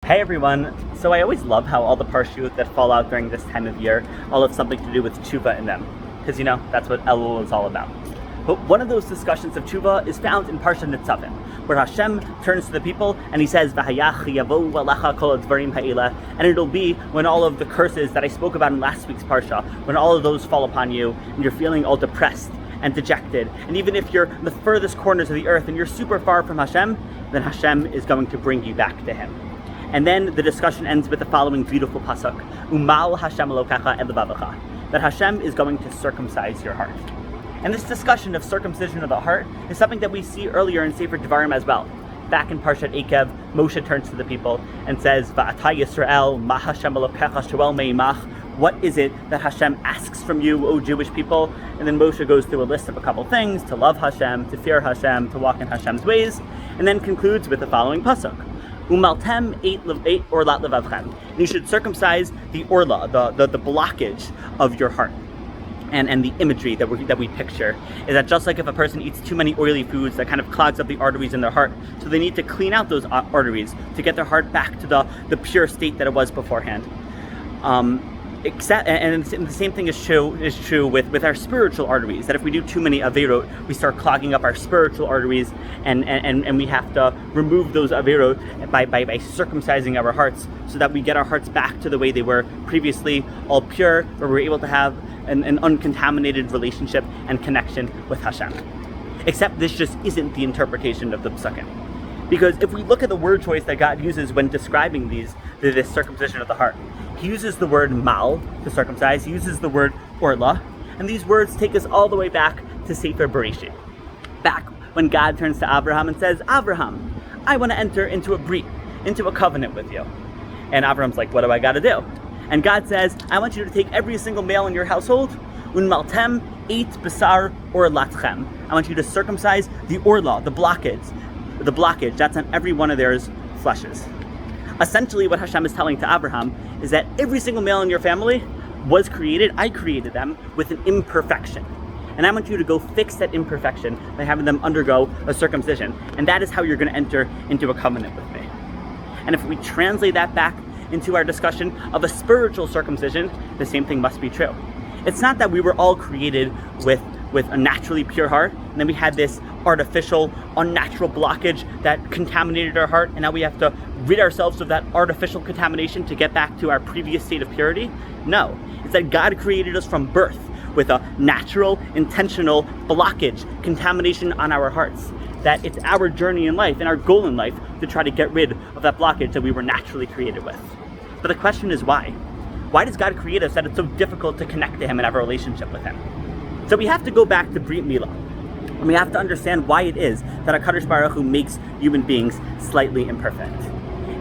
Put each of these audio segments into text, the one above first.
Hey everyone! So I always love how all the Parshut that fall out during this time of year all have something to do with tshuva in them. Because that's what Elul is all about. But one of those discussions of tshuva is found in Parshat Nitzavim, where Hashem turns to the people and he says, "V'hayach yavo v'lecha kol advarim ha'ila," and it'll be when all of the curses that I spoke about in last week's Parsha, when all of those fall upon you and you're feeling all depressed and dejected, and even if you're in the furthest corners of the earth and you're super far from Hashem, then Hashem is going to bring you back to Him. And then the discussion ends with the following beautiful pasuk: Umal Hashem Elokecha et levavecha, that Hashem is going to circumcise your heart. And this discussion of circumcision of the heart is something that we see earlier in Sefer Devarim as well. Back in Parshat Ekev, Moshe turns to the people and says, "Va'ata Yisrael, ma Hashem Elokecha shoel meimach." What is it that Hashem asks from you, O Jewish people? And then Moshe goes through a list of a couple things: to love Hashem, to fear Hashem, to walk in Hashem's ways, and then concludes with the following pasuk: Umaltem eight orlat levavchem. You should circumcise the orla, the blockage of your heart. And the imagery that we picture is that just like if a person eats too many oily foods, that kind of clogs up the arteries in their heart, so they need to clean out those arteries to get their heart back to the pure state that it was beforehand. And the same thing is true with our spiritual arteries, that if we do too many averot, we start clogging up our spiritual arteries, and we have to remove those averot by circumcising our hearts, so that we get our hearts back to the way they were previously, all pure, where we're able to have an uncontaminated relationship and connection with Hashem. Except this just isn't the interpretation of the psukim. Because if we look at the word choice that God uses when describing this circumcision of the heart, He uses the word mal, to circumcise, He uses the word orla, and these words take us all the way back to Sefer Bereshit. Back when God turns to Abraham and says, "Abraham, I want to enter into a covenant with you." And Abraham's like, "What do I got to do?" And God says, "I want you to take every single male in your household, unmaltem eight basar orlatchem. I want you to circumcise the orla, the blockage that's on every one of their fleshes." Essentially, what Hashem is telling to Abraham is that every single male in your family was created, I created them with an imperfection. And I want you to go fix that imperfection by having them undergo a circumcision. And that is how you're going to enter into a covenant with me. And if we translate that back into our discussion of a spiritual circumcision, the same thing must be true. It's not that we were all created with a naturally pure heart, and then we had this artificial, unnatural blockage that contaminated our heart, and now we have to rid ourselves of that artificial contamination to get back to our previous state of purity. No, it's that God created us from birth with a natural, intentional blockage, contamination on our hearts. That it's our journey in life and our goal in life to try to get rid of that blockage that we were naturally created with. But the question is why? Why does God create us that it's so difficult to connect to Him and have a relationship with Him? So we have to go back to Brit Milah, and we have to understand why it is that HaKadosh Baruch Hu makes human beings slightly imperfect.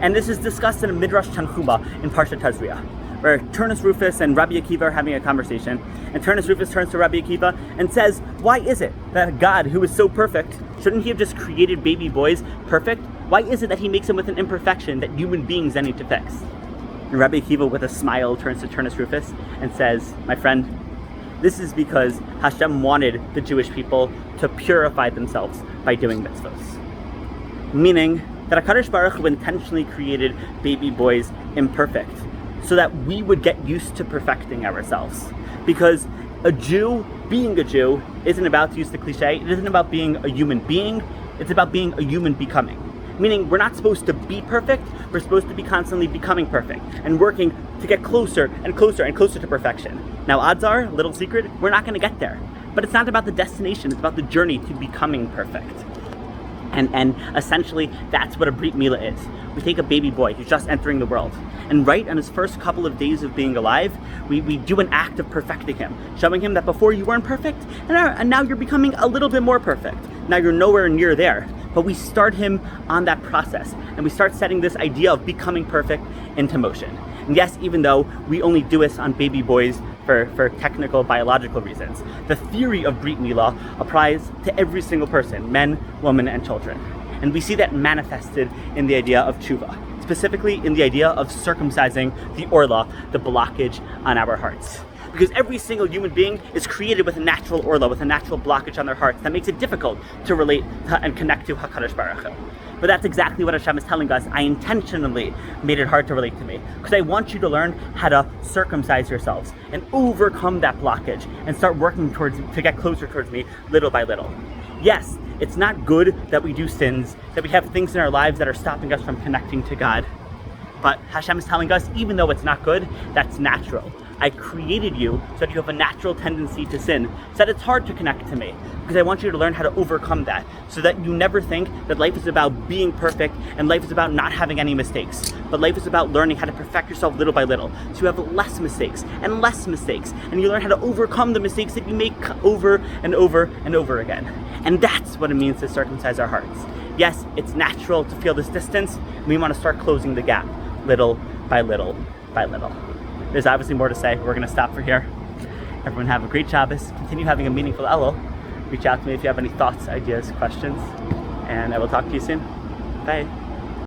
And this is discussed in a Midrash Tanchuma in Parshat Tazria, where Turnus Rufus and Rabbi Akiva are having a conversation, and Turnus Rufus turns to Rabbi Akiva and says, "Why is it that God, who is so perfect, shouldn't He have just created baby boys perfect? Why is it that He makes them with an imperfection that human beings then need to fix?" And Rabbi Akiva, with a smile, turns to Turnus Rufus and says, "My friend, this is because Hashem wanted the Jewish people to purify themselves by doing mitzvahs." Meaning that HaKadosh Baruch Hu intentionally created baby boys imperfect, so that we would get used to perfecting ourselves. Because a Jew, being a Jew, isn't about, to use the cliche, it isn't about being a human being, it's about being a human becoming. Meaning we're not supposed to be perfect, we're supposed to be constantly becoming perfect and working to get closer and closer and closer to perfection. Now odds are, little secret, we're not going to get there. But it's not about the destination, it's about the journey to becoming perfect. And essentially, that's what a Brit Milah is. We take a baby boy who's just entering the world, and right on his first couple of days of being alive, we do an act of perfecting him, showing him that before you weren't perfect, and now you're becoming a little bit more perfect. Now you're nowhere near there, but we start him on that process, and we start setting this idea of becoming perfect into motion. And yes, even though we only do this on baby boys for technical biological reasons, the theory of Brit Milah applies to every single person, men, women, and children. And we see that manifested in the idea of tshuva, specifically in the idea of circumcising the orla, the blockage on our hearts. because every single human being is created with a natural orla, with a natural blockage on their hearts that makes it difficult to relate and connect to HaKadosh Baruch Hu. But that's exactly what Hashem is telling us. I intentionally made it hard to relate to me, because I want you to learn how to circumcise yourselves and overcome that blockage and start working to get closer towards me little by little. Yes, it's not good that we do sins, that we have things in our lives that are stopping us from connecting to God. But Hashem is telling us, even though it's not good, that's natural. I created you so that you have a natural tendency to sin, so that it's hard to connect to me, because I want you to learn how to overcome that, so that you never think that life is about being perfect and life is about not having any mistakes, but life is about learning how to perfect yourself little by little, so you have less mistakes, and you learn how to overcome the mistakes that you make over and over and over again. And that's what it means to circumcise our hearts. Yes, it's natural to feel this distance. We want to start closing the gap little by little by little. There's obviously more to say. We're going to stop for here. Everyone have a great Shabbos. Continue having a meaningful Elul. Reach out to me if you have any thoughts, ideas, questions, and I will talk to you soon. Bye.